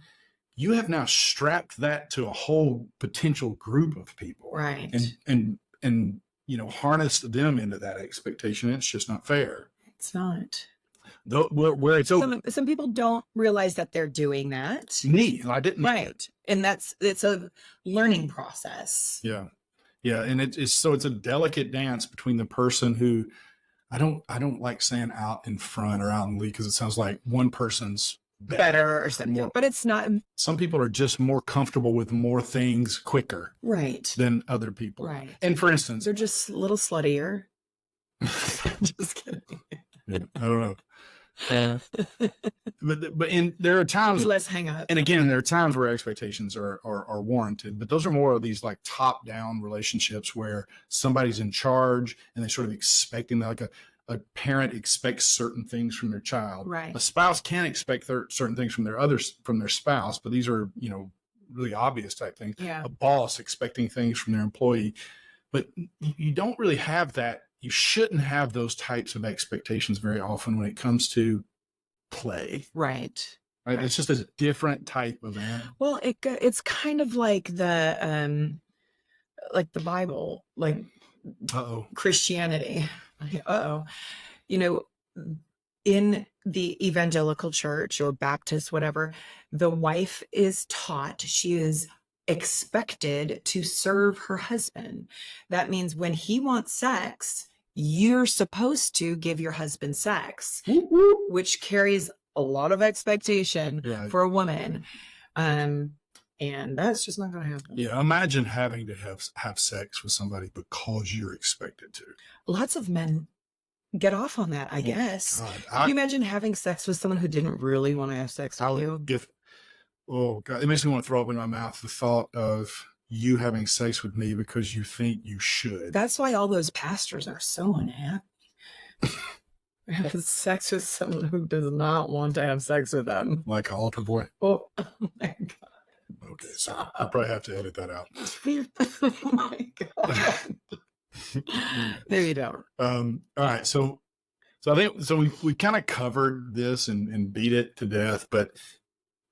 you have now strapped that to a whole potential group of people. Right. And harnessed them into that expectation. It's just not fair. It's not. Where it's open. Some people don't realize that they're doing that. I didn't. Right. And it's a learning process. Yeah. And it's a delicate dance between the person who, I don't like saying out in front or out in lead, because it sounds like one person's better or something, but it's not. Some people are just more comfortable with more things quicker. Right. Than other people. Right. And for instance, they're just a little sluttier. Just kidding. I don't know. But there are times, let's hang up. And again, there are times where expectations are warranted, but those are more of these like top down relationships where somebody's in charge and they sort of expecting, like a parent expects certain things from their child. Right. A spouse can expect certain things from their spouse, but these are, really obvious type things. Yeah. A boss expecting things from their employee, but you don't really have that. You shouldn't have those types of expectations very often when it comes to play. Right. It's just a different type of animal. Well, it's kind of like the Bible, like Christianity. In the evangelical church or Baptist, whatever, the wife is taught, she is expected to serve her husband. That means when he wants sex, you're supposed to give your husband sex, which carries a lot of expectation for a woman. And that's just not going to happen. Yeah. Imagine having to have sex with somebody because you're expected to. Lots of men get off on that, I guess. Can you imagine having sex with someone who didn't really want to have sex with you? Oh God, it makes me want to throw up in my mouth the thought of you having sex with me because you think you should. That's why all those pastors are so unhappy. Having sex with someone who does not want to have sex with them. Like an altar boy. Oh my God. Okay, so I'll probably have to edit that out. Oh my God. Maybe you don't. All right, so I think we kind of covered this and beat it to death, but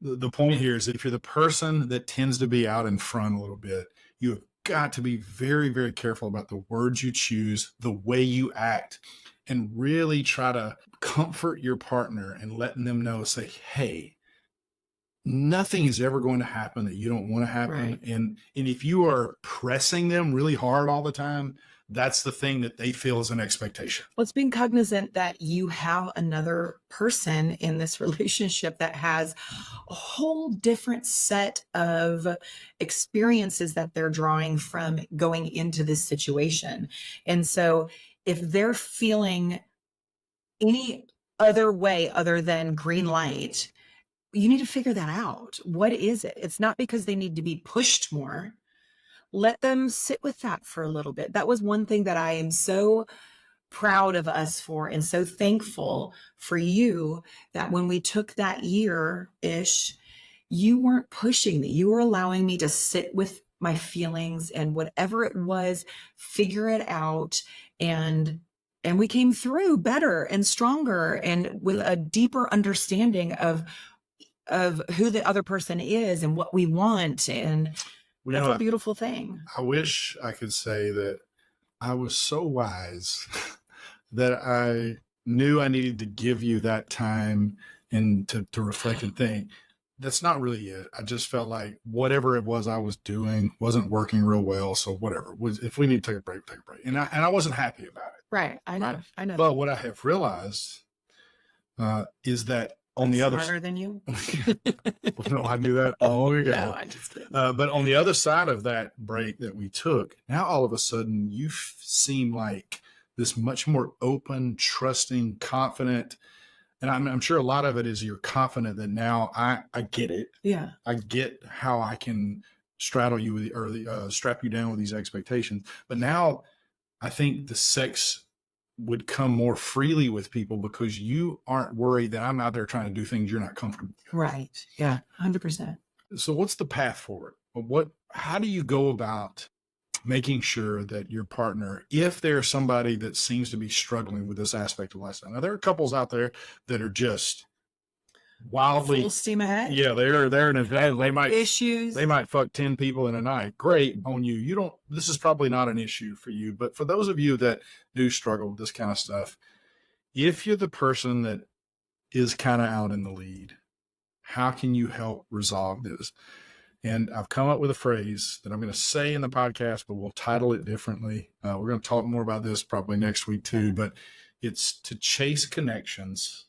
the point here is that if you're the person that tends to be out in front a little bit, you have got to be very, very careful about the words you choose, the way you act, and really try to comfort your partner and letting them know, say, hey, nothing is ever going to happen that you don't want to happen. Right. And if you are pressing them really hard all the time, that's the thing that they feel is an expectation. Well, it's being cognizant that you have another person in this relationship that has a whole different set of experiences that they're drawing from going into this situation. And so if they're feeling any other way other than green light, you need to figure that out. What is it? It's not because they need to be pushed more. Let them sit with that for a little bit. That was one thing that I am so proud of us for, and so thankful for you, that when we took that year-ish, you weren't pushing me. You were allowing me to sit with my feelings and whatever it was, figure it out. And we came through better and stronger and with a deeper understanding of who the other person is and what we want. And that's a beautiful thing. I wish I could say that I was so wise that I knew I needed to give you that time and to reflect and think. That's not really it. I just felt like whatever it was I was doing wasn't working real well. So whatever, if we need to take a break, take a break. And I wasn't happy about it. Right. I know. But what I have realized is that on the other smarter than you. No, I knew that long ago. No, I just kidding. But on the other side of that break that we took, now all of a sudden you seem like this much more open, trusting, confident. And I'm sure a lot of it is you're confident that now I get it. Yeah. I get how I can straddle you with strap you down with these expectations. But now I think the sex would come more freely with people because you aren't worried that I'm out there trying to do things you're not comfortable with. Right. Yeah. 100%. So what's the path forward? How do you go about making sure that your partner, if there's somebody that seems to be struggling with this aspect of lifestyle? Now, there are couples out there that are just wildly full steam ahead. Yeah, they're in a, they might issues. They might fuck 10 people in a night. Great on you. You don't. This is probably not an issue for you, but for those of you that do struggle with this kind of stuff, if you're the person that is kind of out in the lead, how can you help resolve this? And I've come up with a phrase that I'm going to say in the podcast, but we'll title it differently. We're going to talk more about this probably next week too, but it's to chase connections,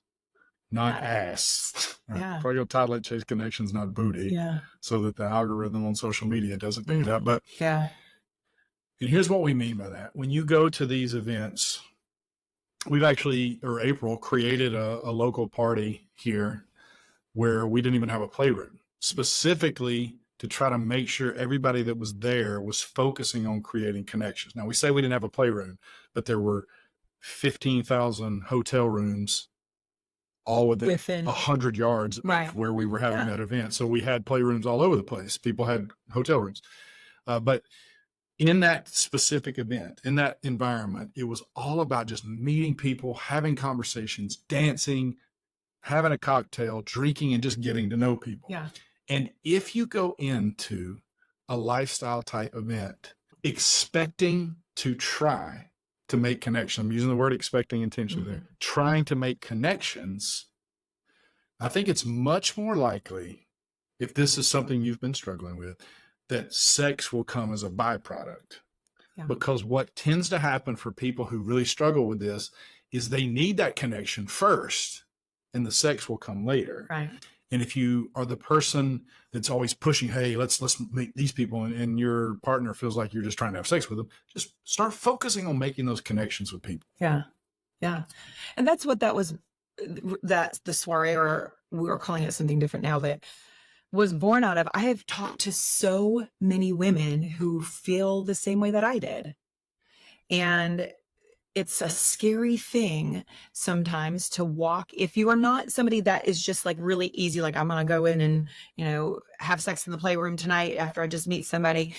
not ass. Yeah. Probably going to title it Chase Connections, Not Booty. Yeah. So that the algorithm on social media doesn't do that. But yeah. And here's what we mean by that. When you go to these events, we've actually, or April, created a local party here where we didn't even have a playroom, specifically to try to make sure everybody that was there was focusing on creating connections. Now, we say we didn't have a playroom, but there were 15,000 hotel rooms all within 100 yards of where we were having that event. So we had playrooms all over the place. People had hotel rooms. But in that specific event, in that environment, it was all about just meeting people, having conversations, dancing, having a cocktail, drinking, and just getting to know people. Yeah. And if you go into a lifestyle type event expecting to try to make connections, I'm using the word expecting intentionally there, trying to make connections, I think it's much more likely, if this is something you've been struggling with, that sex will come as a byproduct. Yeah. Because what tends to happen for people who really struggle with this is they need that connection first, and the sex will come later. Right. And if you are the person that's always pushing, hey, let's meet these people, and your partner feels like you're just trying to have sex with them, just start focusing on making those connections with people. Yeah. Yeah. And that's what that was, that the soiree, or we were calling it something different now, that was born out of. I have talked to so many women who feel the same way that I did. And it's a scary thing sometimes to walk. If you are not somebody that is just like really easy, like I'm going to go in and, have sex in the playroom tonight after I just meet somebody.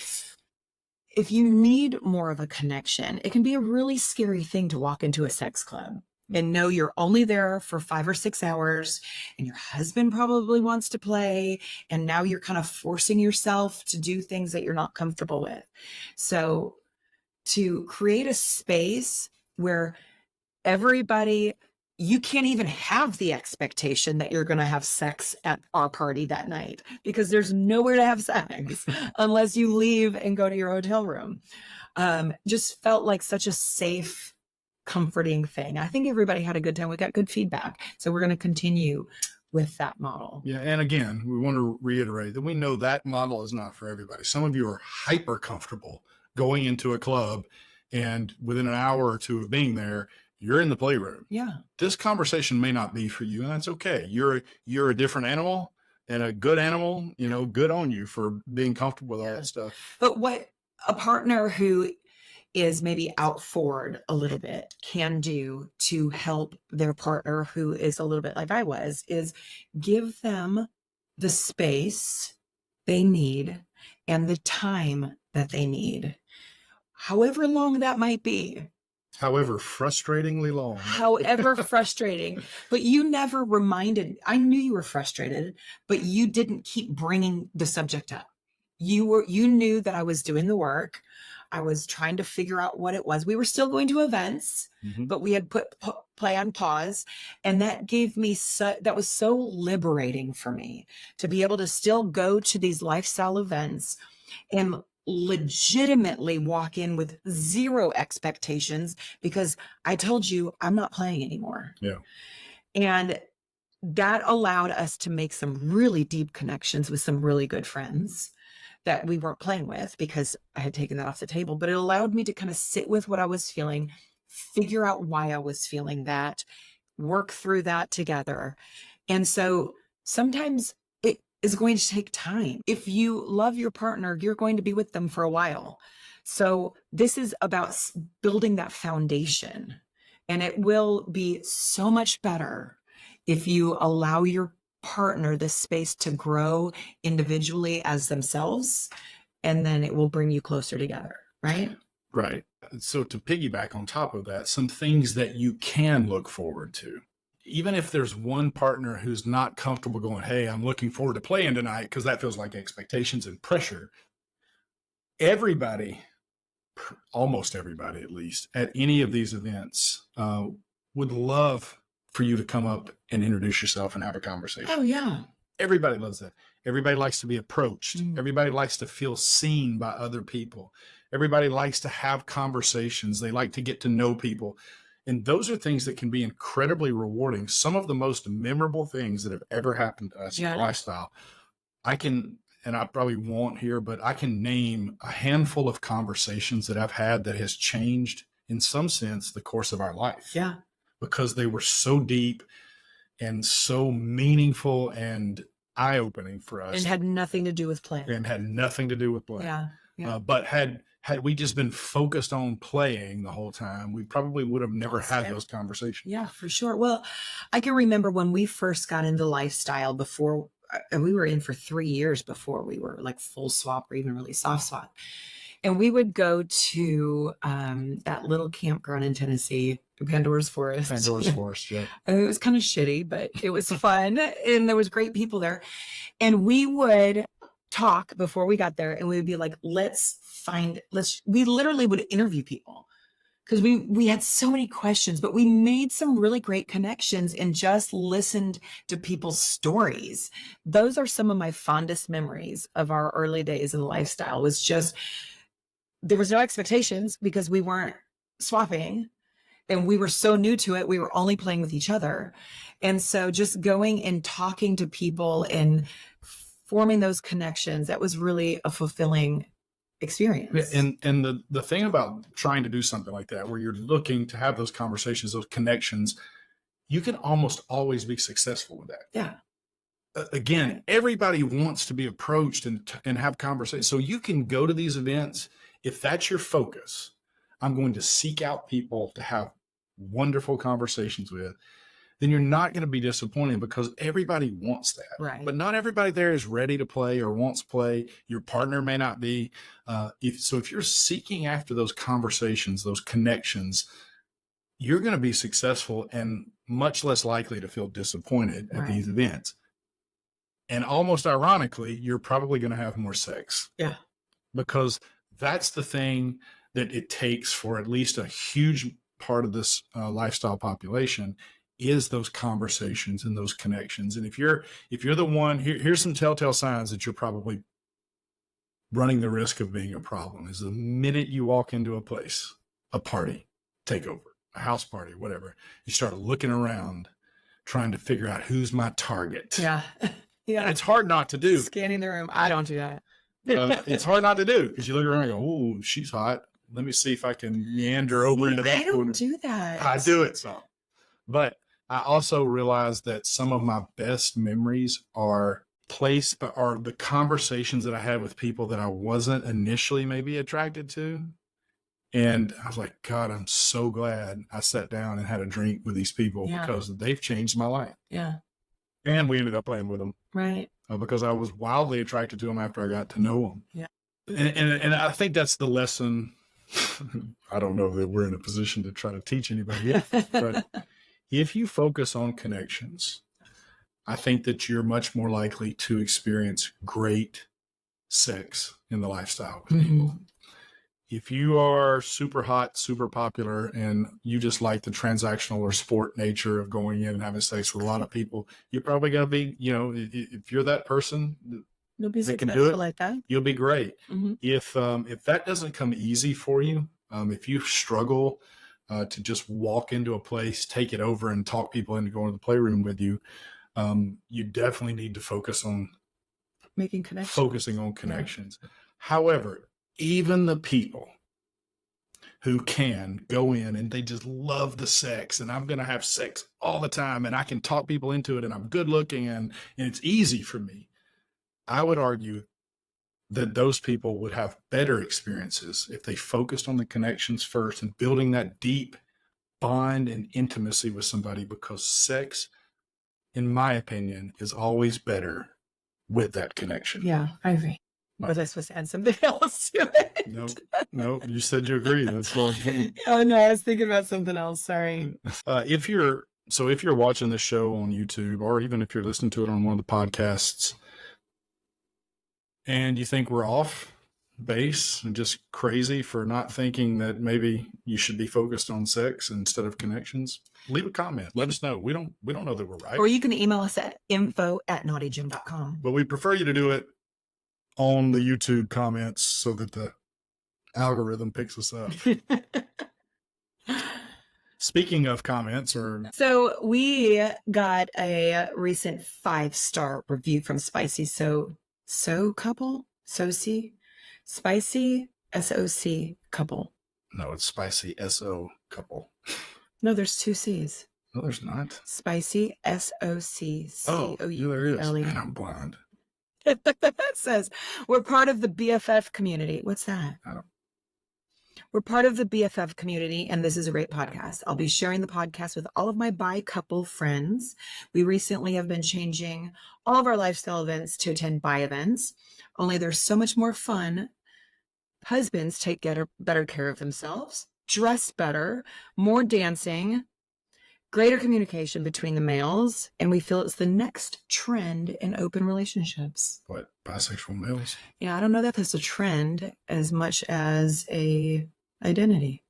If you need more of a connection, it can be a really scary thing to walk into a sex club and know you're only there for 5 or 6 hours, and your husband probably wants to play. And now you're kind of forcing yourself to do things that you're not comfortable with. So to create a space where everybody you can't even have the expectation that you're going to have sex at our party that night because there's nowhere to have sex unless you leave and go to your hotel room. Just felt like such a safe, comforting thing. I think everybody had a good time. We got good feedback. So we're going to continue with that model. Yeah. And again, we want to reiterate that we know that model is not for everybody. Some of you are hyper comfortable going into a club, and within an hour or two of being there, you're in the playroom. Yeah. This conversation may not be for you, and that's okay. You're a different animal and a good animal, you know, good on you for being comfortable with all that stuff. But what a partner who is maybe out forward a little bit can do to help their partner who is a little bit like I was is give them the space they need and the time that they need, however long that might be. However frustratingly long. However frustrating. But you never reminded, I knew you were frustrated, but you didn't keep bringing the subject up. You knew that I was doing the work. I was trying to figure out what it was. We were still going to events, but we had put play on pause. And that gave me, that was so liberating for me to be able to still go to these lifestyle events and legitimately walk in with zero expectations because I told you I'm not playing anymore. Yeah. And that allowed us to make some really deep connections with some really good friends that we weren't playing with because I had taken that off the table, but it allowed me to kind of sit with what I was feeling, figure out why I was feeling that, work through that together. And so sometimes it is going to take time. If you love your partner, you're going to be with them for a while. So this is about building that foundation, and it will be so much better if you allow your partner this space to grow individually as themselves, and then it will bring you closer together, right? Right. So to piggyback on top of that, some things that you can look forward to. Even if there's one partner who's not comfortable going, hey, I'm looking forward to playing tonight, because that feels like expectations and pressure. Everybody, almost everybody at least, at any of these events would love for you to come up and introduce yourself and have a conversation. Oh, yeah. Everybody loves that. Everybody likes to be approached. Everybody likes to feel seen by other people. Everybody likes to have conversations. They like to get to know people. And those are things that can be incredibly rewarding. Some of the most memorable things that have ever happened to us in lifestyle. I can, and I probably won't here, but I can name a handful of conversations that I've had that has changed in some sense the course of our life. Yeah. Because they were so deep and so meaningful and eye-opening for us. And had nothing to do with play. Yeah. But had we just been focused on playing the whole time, we probably would have never had those conversations. Yeah, for sure. Well, I can remember when we first got into lifestyle before, and we were in for 3 years before we were like full swap or even really soft swap. And we would go to that little campground in Tennessee, Pandora's Forest. Yeah. And it was kind of shitty, but it was fun. And there was great people there. And we would talk before we got there, and we would be like, we literally would interview people because we had so many questions, but we made some really great connections and just listened to people's stories. Those are some of my fondest memories of our early days in lifestyle. Was just, there was no expectations because we weren't swapping and we were so new to it. We were only playing with each other. And so just going and talking to people and forming those connections, that was really a fulfilling experience. And the thing about trying to do something like that, where you're looking to have those conversations, those connections, you can almost always be successful with that. Yeah. Again, everybody wants to be approached and have conversations. So you can go to these events. If that's your focus, I'm going to seek out people to have wonderful conversations with, then you're not going to be disappointed because everybody wants that. Right. But not everybody there is ready to play or wants to play. Your partner may not be. If you're seeking after those conversations, those connections, you're going to be successful and much less likely to feel disappointed at these events. And almost ironically, you're probably going to have more sex. Yeah. Because that's the thing that it takes for at least a huge part of this lifestyle population is those conversations and those connections. And if you're the one, here's some telltale signs that you're probably running the risk of being a problem, is the minute you walk into a place, a party, takeover, a house party, whatever, you start looking around, trying to figure out who's my target. Yeah. Yeah. And it's hard not to do. Scanning the room. I don't do that. It's hard not to do because you look around and go, oh, she's hot. Let me see if I can meander over into that. I don't do that. I do it some. But I also realized that some of my best memories are the conversations that I had with people that I wasn't initially maybe attracted to. And I was like, God, I'm so glad I sat down and had a drink with these people because they've changed my life. Yeah. And we ended up playing with them. Right. Because I was wildly attracted to them after I got to know them. Yeah. And I think that's the lesson. I don't know that we're in a position to try to teach anybody yet, but if you focus on connections, I think that you're much more likely to experience great sex in the lifestyle with people. If you are super hot, super popular, and you just like the transactional or sport nature of going in and having sex with a lot of people, you're probably going to be, if you're that person that can do it, like that, you'll be great. If that doesn't come easy for you, if you struggle to just walk into a place, take it over, and talk people into going to the playroom with you, you definitely need to focus on focusing on connections. Yeah. However, even the people who can go in and they just love the sex and I'm going to have sex all the time and I can talk people into it and I'm good looking and it's easy for me, I would argue that those people would have better experiences if they focused on the connections first and building that deep bond and intimacy with somebody, because sex, in my opinion, is always better with that connection. Yeah, I agree. Was I supposed to add something else to it? No, you said you agree. That's fine. Oh no, I was thinking about something else. Sorry. If you're watching this show on YouTube, or even if you're listening to it on one of the podcasts, and you think we're off base and just crazy for not thinking that maybe you should be focused on sex instead of connections, leave a comment. Let us know. We don't know that we're right. Or you can email us at info@naughtygym.com. But we prefer you to do it on the YouTube comments so that the algorithm picks us up. Speaking of comments, so we got a recent 5-star review from Spicy Couple. Spicy SOC Couple. No, it's Spicy SO Couple. No, there's 2 C's. No, there's not. Spicy SOC. Oh, there is. Man, I'm blind. That says we're part of the BFF community. What's that? We're part of the BFF community, and this is a great podcast. I'll be sharing the podcast with all of my bi-couple friends. We recently have been changing all of our lifestyle events to attend bi events, only they're so much more fun. Husbands take better care of themselves, dress better, more dancing, greater communication between the males, and we feel it's the next trend in open relationships. What, bisexual males? Yeah, I don't know that that's a trend as much as a identity.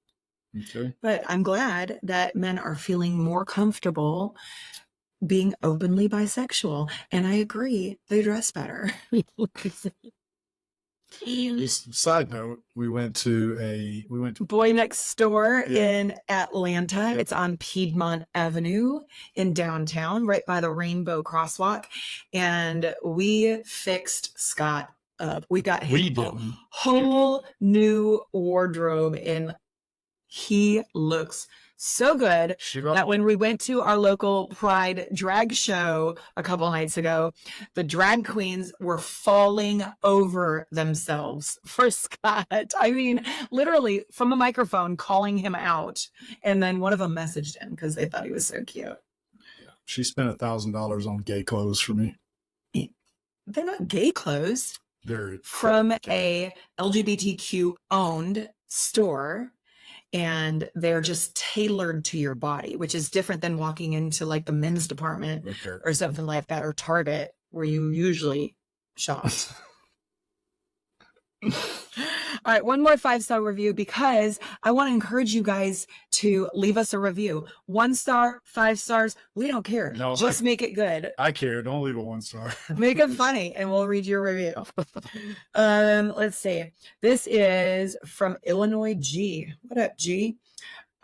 Okay. But I'm glad that men are feeling more comfortable being openly bisexual, and I agree, they dress better. Side note, we went to Boy Next Door in Atlanta. It's on Piedmont Avenue in downtown, right by the Rainbow Crosswalk. And we fixed Scott up. We got him a whole new wardrobe, and he looks so good that when we went to our local Pride drag show a couple nights ago, the drag queens were falling over themselves for Scott. I mean, literally from a microphone calling him out. And then one of them messaged him because they thought he was so cute. Yeah. She spent $1,000 on gay clothes for me. They're not gay clothes. They're from a LGBTQ owned store. And they're just tailored to your body, which is different than walking into like the men's department or something like that, or Target, where you usually shop. All right, one more 5-star review because I want to encourage you guys to leave us a review. 1 star, 5 stars, we don't care. No, just make it good. I care. Don't leave a 1 star. Make it funny, and we'll read your review. Let's see. This is from Illinois G. What up, G?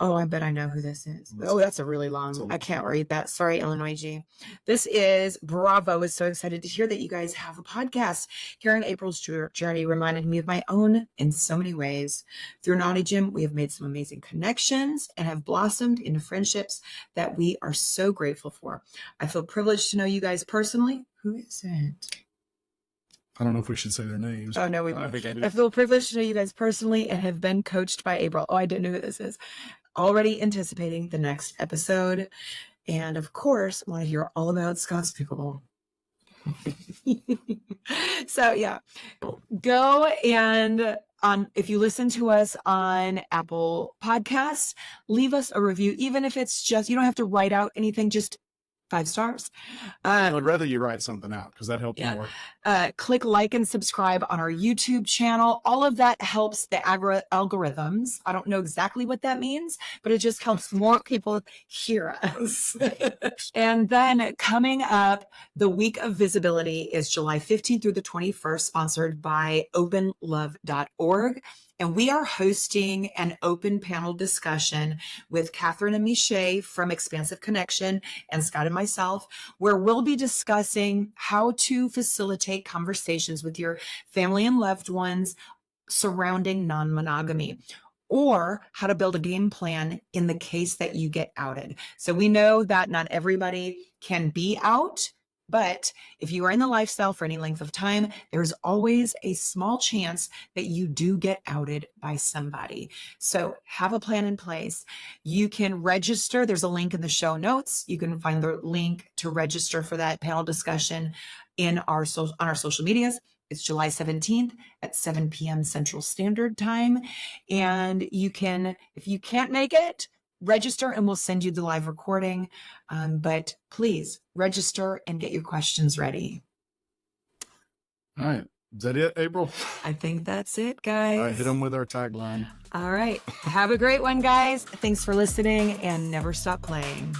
Oh, I bet I know who this is. Oh, that's a really long. I can't read that. Sorry, Illinois G. This is Bravo. Is so excited to hear that you guys have a podcast. Hearing April's journey reminded me of my own in so many ways. Through Naughty Gym, we have made some amazing connections and have blossomed into friendships that we are so grateful for. I feel privileged to know you guys personally. Who is it? I don't know if we should say their names. Oh, no, we won't. I feel privileged to know you guys personally and have been coached by April. Oh, I didn't know who this is. Already anticipating the next episode. And of course, want to hear all about Scott's pickleball. So yeah, go and if you listen to us on Apple Podcasts, leave us a review, even if it's just, you don't have to write out anything, just 5 stars. I would rather you write something out because that helps more. Click like and subscribe on our YouTube channel. All of that helps the algorithms. I don't know exactly what that means, but it just helps more people hear us. And then coming up, the week of visibility is July 15th through the 21st, sponsored by openlove.org. And we are hosting an open panel discussion with Catherine and Miche from Expansive Connection and Scott and myself, where we'll be discussing how to facilitate conversations with your family and loved ones surrounding non-monogamy, or how to build a game plan in the case that you get outed. So we know that not everybody can be out, but if you are in the lifestyle for any length of time, there's always a small chance that you do get outed by somebody. So have a plan in place. You can register. There's a link in the show notes. You can find the link to register for that panel discussion on our social medias. It's July 17th at 7 p.m. Central Standard Time. And you can, if you can't make it, register and we'll send you the live recording. But please register and get your questions ready. All right. Is that it, April? I think that's it, guys. All right, hit them with our tagline. All right. Have a great one, guys. Thanks for listening and never stop playing.